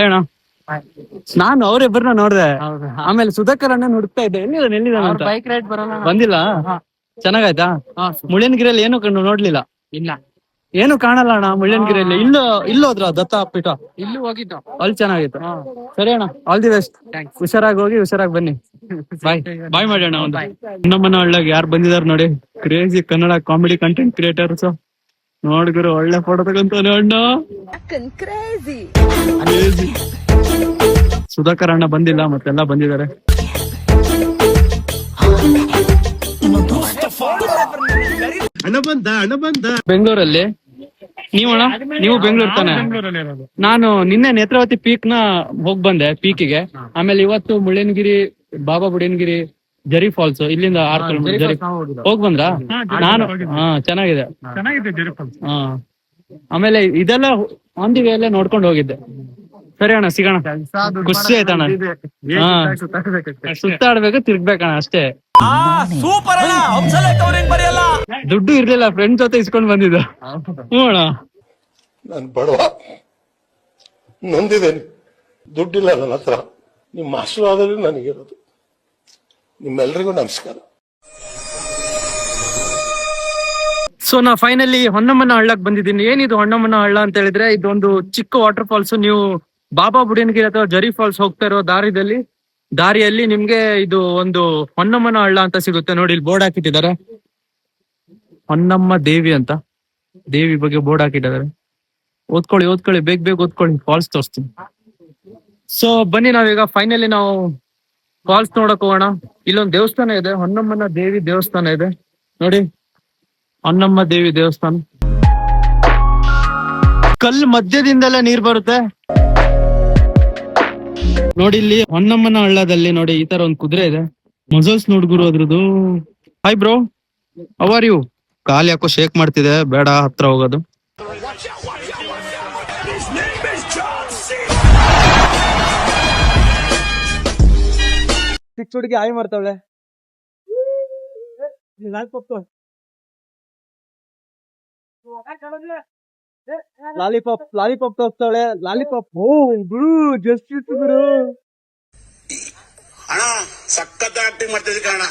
ಹೇಳ ನಾನು ಅವ್ರಿಬ್ಬರನ್ನ ನೋಡ್ದೆ. ಆಮೇಲೆ ಸುಧಾಕರ್ ಅಣ್ಣ ಹುಡುಕ್ತಾ ಇದ್ದೆ, ಎಲ್ಲಿದ್ದಾನೆ ಬೈಕ್ ರೈಡ್ ಬರಲ್ಲ. ಬಂದಿಲ್ಲ. ಚೆನ್ನಾಗಾಯ್ತಾ? ಮುಳ್ಳಯ್ಯನಗಿರಿಯಲ್ಲಿ ಏನು ನೋಡ್ಲಿಲ್ಲ. ಇಲ್ಲ, ಏನು ಕಾಣಲ್ಲ ಅಣ್ಣ ಮುಳ್ಳಯ್ಯನಗಿರಿಯಲ್ಲಿ. ಇಲ್ಲೋದ್ರ ದತ್ತ ಪೀಠ ಇಲ್ಲೂ ಹೋಗಿದ್ದು, ಅಲ್ಲಿ ಚೆನ್ನಾಗಿತ್ತು. ಸರಿ ಅಣ್ಣ, ಆಲ್ ದಿ ಬೆಸ್ಟ್. ಹುಷಾರಾಗಿ ಹೋಗಿ ಹುಷಾರಾಗಿ ಬನ್ನಿ. ಬಾಯ್ ಬಾಯ್ ಮಾಡಿ ಅಣ್ಣ. ಒಂದು ನಮ್ಮನ್ನ ಒಳ್ಳೆಗೆ ಯಾರು ಬಂದಿದಾರೆ ನೋಡಿ, crazy Kannada comedy content creators. ನೋಡ್ಗುರು ಒಳ್ಳೆ ಫೋಟೋ ತಗೊಂತಾನೆ ಅಣ್ಣ. ಸುಧಾಕರ್ ಅಣ್ಣ ಬಂದಿಲ್ಲ, ಮತ್ತೆಲ್ಲ ಬಂದಿದ್ದಾರೆ. ಬೆಂಗಳೂರಲ್ಲಿ ನೀವು ಬೆಂಗಳೂರು ತಾನೆ? ನಾನು ನಿನ್ನೆ ನೇತ್ರಾವತಿ ಪೀಕ್ ನ ಹೋಗ್ ಬಂದೆ, ಪೀಕಿಗೆ. ಆಮೇಲೆ ಇವತ್ತು ಮುಳ್ಳಯ್ಯನಗಿರಿ, ಬಾಬಾ ಬುಡನ್ಗಿರಿ, ಜರಿ ಫಾಲ್ಸ್, ಇಲ್ಲಿಂದ 6 ಕಿಲೋಮೀಟರ್ ಜರಿ ಹೋಗ್ ಬಂದ್ರ? ನಾನು ಚೆನ್ನಾಗಿದೆ. ಆಮೇಲೆ ಇದೆಲ್ಲ ಆನ್ ದಿ ವೇ ಅಲ್ಲೇ ನೋಡ್ಕೊಂಡು ಹೋಗಿದ್ದೆ. ಸರಿ ಅಣ್ಣ, ಸಿಗೋಣ. ಖುಷಿ ಆಯ್ತಣ್ಣ. ಸುತ್ತಾಡ್ಬೇಕು, ತಿರ್ಗ್ಬೇಕಣ್ಣ ಅಷ್ಟೇ. ದುಡ್ಡು ಇರ್ಲಿಲ್ಲ, ಫ್ರೆಂಡ್ ಜೊತೆ ಇಸ್ಕೊಂಡ್ ಬಂದಿದ್ದ. ಹ್ಞೂ ಅಣ್ಣ. ನಾನು ಬಡವ, ನೊಂದಿದ್ದೇನೆ, ದುಡ್ಡಿಲ್ಲ ನನ್ನ ಹತ್ರ. ನಿಮ್ಮ ಆಶೀರ್ವಾದ ನನಗಿರೋದು. ನಿಮ್ಮೆಲ್ಲರಿಗೂ ನಮಸ್ಕಾರ. ಸೊ ನಾ ಫೈನಲಿ ಹೊನ್ನಮ್ಮನ ಹಳ್ಳಕ್ ಬಂದಿದ್ದೀನಿ. ಏನಿದು ಹೊನ್ನಮ್ಮನ ಹಳ್ಳ ಅಂತ ಹೇಳಿದ್ರೆ, ಇದೊಂದು ಚಿಕ್ಕ ವಾಟರ್ ಫಾಲ್ಸ್. ನೀವು ಬಾಬಾ ಬುಡನ್ಗಿರಿ ಅಥವಾ ಜರಿ ಫಾಲ್ಸ್ ಹೋಗ್ತಾ ಇರೋ ದಾರಿಯಲ್ಲಿ ನಿಮ್ಗೆ ಇದು ಒಂದು ಹೊನ್ನಮ್ಮನ ಹಳ್ಳ ಅಂತ ಸಿಗುತ್ತೆ. ನೋಡಿ, ಇಲ್ಲಿ ಬೋರ್ಡ್ ಹಾಕಿಟ್ಟಿದ್ದಾರೆ, ಹೊನ್ನಮ್ಮ ದೇವಿ ಅಂತ. ದೇವಿ ಬಗ್ಗೆ ಬೋರ್ಡ್ ಹಾಕಿಟ್ಟಿದ್ದಾರೆ. ಓದ್ಕೊಳ್ಳಿ, ಬೇಗ ಓದ್ಕೊಳ್ಳಿ. ಫಾಲ್ಸ್ ತೋರಿಸ್ತೀನಿ. ಸೊ ಬನ್ನಿ, ನಾವೀಗ ಫೈನಲಿ ನಾವು ಫಾಲ್ಸ್ ನೋಡಕ್ ಹೋಗೋಣ. ಇಲ್ಲೊಂದು ದೇವಸ್ಥಾನ ಇದೆ, ಹೊನ್ನಮ್ಮನ ದೇವಿ ದೇವಸ್ಥಾನ ಇದೆ ನೋಡಿ. ಹೊನ್ನಮ್ಮ ದೇವಿ ದೇವಸ್ಥಾನ, ಕಲ್ಲು ಮಧ್ಯದಿಂದಲೇ ನೀರ್ ಬರುತ್ತೆ ನೋಡಿ. ಇಲ್ಲಿ ಹೊನ್ನಮ್ಮನ ಹಳ್ಳದಲ್ಲಿ ನೋಡಿ, ಈ ತರ ಒಂದು ಕುದುರೆ ಇದೆ. ಮಜಲ್ಸ್ ನೋಡ್ಗುರು ಅದ್ರದ್ದು. Hi bro, how are you? ಕಾಲ್ ಯಾಕೋ ಶೇಕ್ ಮಾಡ್ತಿದೆ, ಬೇಡ ಹತ್ರ ಹೋಗೋದು. ಚಿಕ್ಕ ಹುಡುಗಿ ಹಾಯ್ ಮಾಡ್ತಾವಳೆ. ಲಾಲಿಪಾಪ್ ತೋರಿಸ್ತಾವಳೆ. ಲಾಲಿಪಾಪ್ ಗುರು ಜಸ್ಟ್ ಗುರು. ಅಣ್ಣ ಸಖತ್ ಆಕ್ಟಿಂಗ್ ಮಾಡ್ತಿದ್ದೆ ಕಣ.